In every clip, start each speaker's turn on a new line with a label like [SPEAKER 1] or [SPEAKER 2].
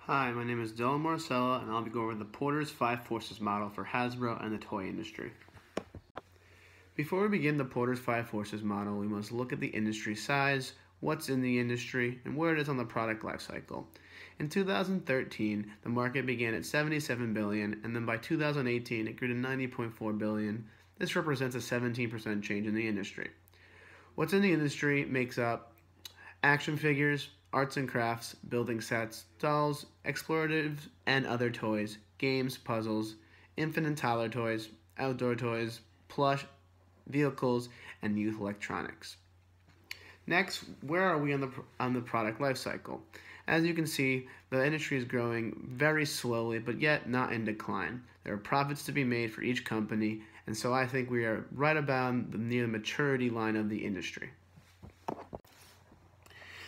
[SPEAKER 1] Hi, my name is Dylan Marcella, and I'll be going over the Porter's 5 Forces model for Hasbro and the toy industry. Before we begin the Porter's 5 Forces model, we must look at the industry size, what's in the industry, and where it is on the product lifecycle. In 2013, the market began at $77 billion, and then by 2018, it grew to $90.4 billion. This represents a 17% change in the industry. What's in the industry makes up action figures, arts and crafts, building sets, dolls, explorative and other toys, games, puzzles, infant and toddler toys, outdoor toys, plush, vehicles, and youth electronics. Next, where are we on the product life cycle? As you can see, the industry is growing very slowly, but yet not in decline. There are profits to be made for each company, and so I think we are right about near the maturity line of the industry.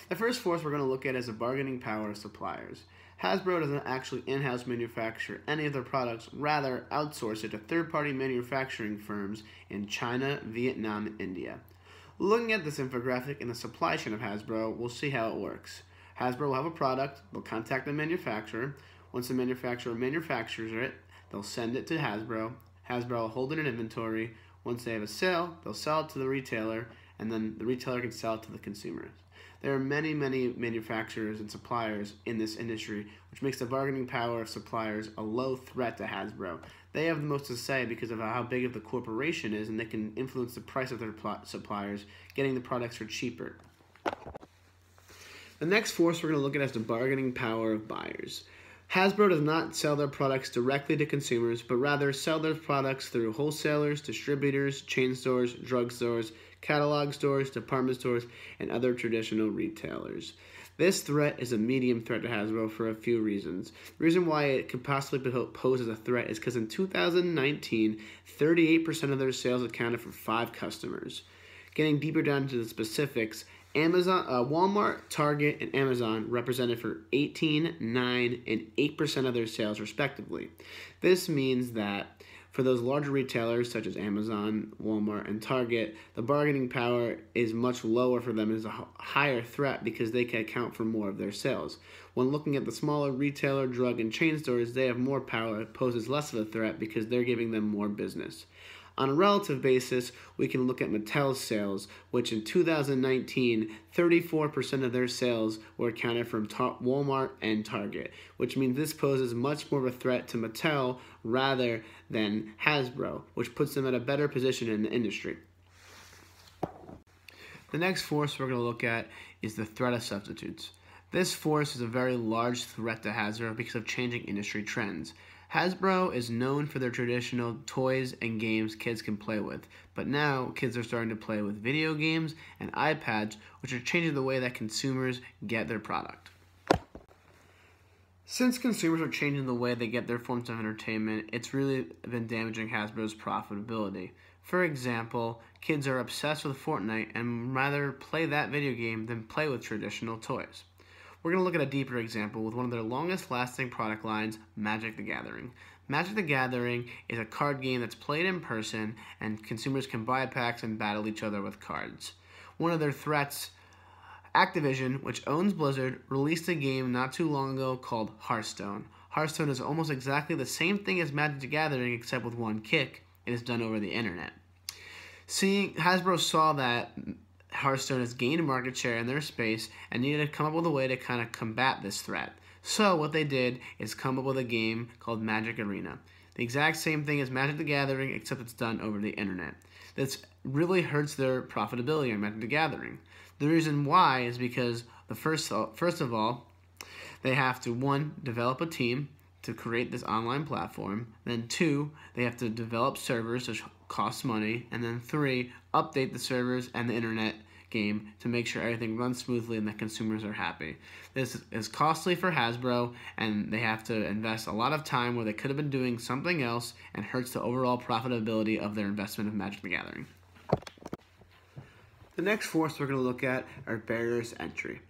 [SPEAKER 1] The first force we're going to look at is the bargaining power of suppliers. Hasbro doesn't actually in-house manufacture any of their products, rather outsource it to third-party manufacturing firms in China, Vietnam, and India. Looking at this infographic in the supply chain of Hasbro, we'll see how it works. Hasbro will have a product, they'll contact the manufacturer. Once the manufacturer manufactures it, they'll send it to Hasbro. Hasbro will hold it in inventory. Once they have a sale, they'll sell it to the retailer, and then the retailer can sell it to the consumers. There are many manufacturers and suppliers in this industry, which makes the bargaining power of suppliers a low threat to Hasbro. They have the most to say because of how big of the corporation is, and they can influence the price of their suppliers, getting the products for cheaper. The next force we're going to look at is the bargaining power of buyers. Hasbro does not sell their products directly to consumers, but rather sell their products through wholesalers, distributors, chain stores, drugstores, catalog stores, department stores, and other traditional retailers. This threat is a medium threat to Hasbro for a few reasons. The reason why it could possibly pose as a threat is because in 2019, 38% of their sales accounted for 5 customers. Getting deeper down into the specifics, Walmart, Target, and Amazon represented for 18, 9, and 8% of their sales respectively. This means that for those larger retailers such as Amazon, Walmart, and Target, the bargaining power is much lower for them. It is a higher threat because they can account for more of their sales. When looking at the smaller retailer, drug, and chain stores, they have more power. It poses less of a threat because they're giving them more business. On a relative basis, we can look at Mattel's sales, which in 2019, 34% of their sales were accounted from Walmart and Target, which means this poses much more of a threat to Mattel rather than Hasbro, which puts them at a better position in the industry. The next force we're going to look at is the threat of substitutes. This force is a very large threat to Hasbro because of changing industry trends. Hasbro is known for their traditional toys and games kids can play with, but now kids are starting to play with video games and iPads, which are changing the way that consumers get their product. Since consumers are changing the way they get their forms of entertainment, it's really been damaging Hasbro's profitability. For example, kids are obsessed with Fortnite and rather play that video game than play with traditional toys. We're going to look at a deeper example with one of their longest lasting product lines, Magic the Gathering. Magic the Gathering is a card game that's played in person, and consumers can buy packs and battle each other with cards. One of their threats, Activision, which owns Blizzard, released a game not too long ago called Hearthstone. Hearthstone is almost exactly the same thing as Magic the Gathering except with one kick. It is done over the internet. Hasbro saw that Hearthstone has gained market share in their space and needed to come up with a way to kind of combat this threat. So what they did is come up with a game called Magic Arena. The exact same thing as Magic the Gathering, except it's done over the internet. This really hurts their profitability on Magic the Gathering. The reason why is because first of all, they have to, 1, develop a team to create this online platform, then 2, they have to develop servers, which costs money, and then 3, update the servers and the internet game to make sure everything runs smoothly and that consumers are happy. This is costly for Hasbro, and they have to invest a lot of time where they could have been doing something else, and hurts the overall profitability of their investment of Magic the Gathering. The next force we're going to look at are barriers to entry.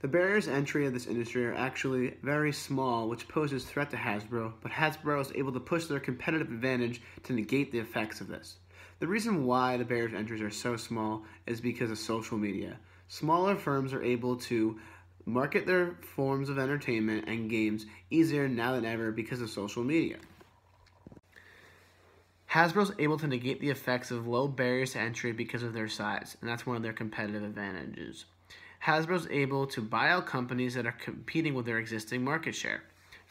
[SPEAKER 1] The barriers to entry of this industry are actually very small, which poses threat to Hasbro, but Hasbro is able to push their competitive advantage to negate the effects of this. The reason why the barriers to entry are so small is because of social media. Smaller firms are able to market their forms of entertainment and games easier now than ever because of social media. Hasbro's able to negate the effects of low barriers to entry because of their size, and that's one of their competitive advantages. Hasbro's able to buy out companies that are competing with their existing market share.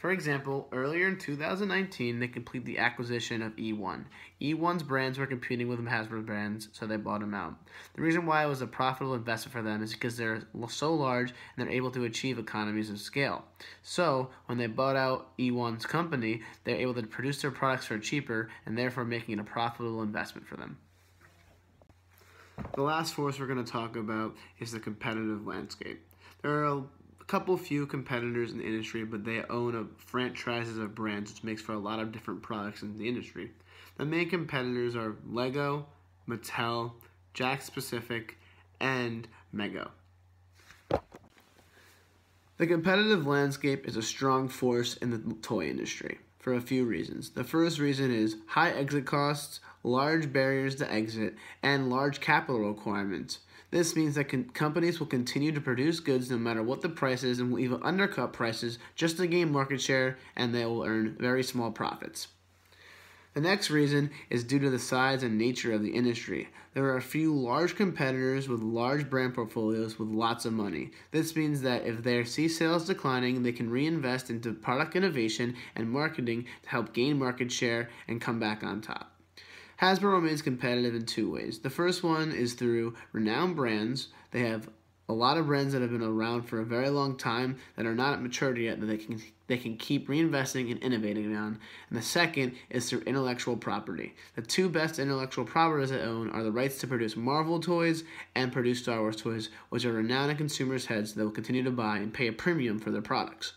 [SPEAKER 1] For example, earlier in 2019, they completed the acquisition of E1. E1's brands were competing with Hasbro brands, so they bought them out. The reason why it was a profitable investment for them is because they're so large and they're able to achieve economies of scale. So, when they bought out E1's company, they're able to produce their products for cheaper and therefore making it a profitable investment for them. The last force we're going to talk about is the competitive landscape. There are a couple few competitors in the industry, but they own franchises of brands, which makes for a lot of different products in the industry. The main competitors are Lego, Mattel, Jakks Pacific, and Mego. The competitive landscape is a strong force in the toy industry for a few reasons. The first reason is high exit costs, large barriers to exit, and large capital requirements. This means that companies will continue to produce goods no matter what the price is and will even undercut prices just to gain market share, and they will earn very small profits. The next reason is due to the size and nature of the industry. There are a few large competitors with large brand portfolios with lots of money. This means that if they see sales declining, they can reinvest into product innovation and marketing to help gain market share and come back on top. Hasbro remains competitive in two ways. The first one is through renowned brands. They have a lot of brands that have been around for a very long time that are not at maturity yet that they can keep reinvesting and innovating on. And the second is through intellectual property. The two best intellectual properties they own are the rights to produce Marvel toys and produce Star Wars toys, which are renowned in consumers' heads that will continue to buy and pay a premium for their products.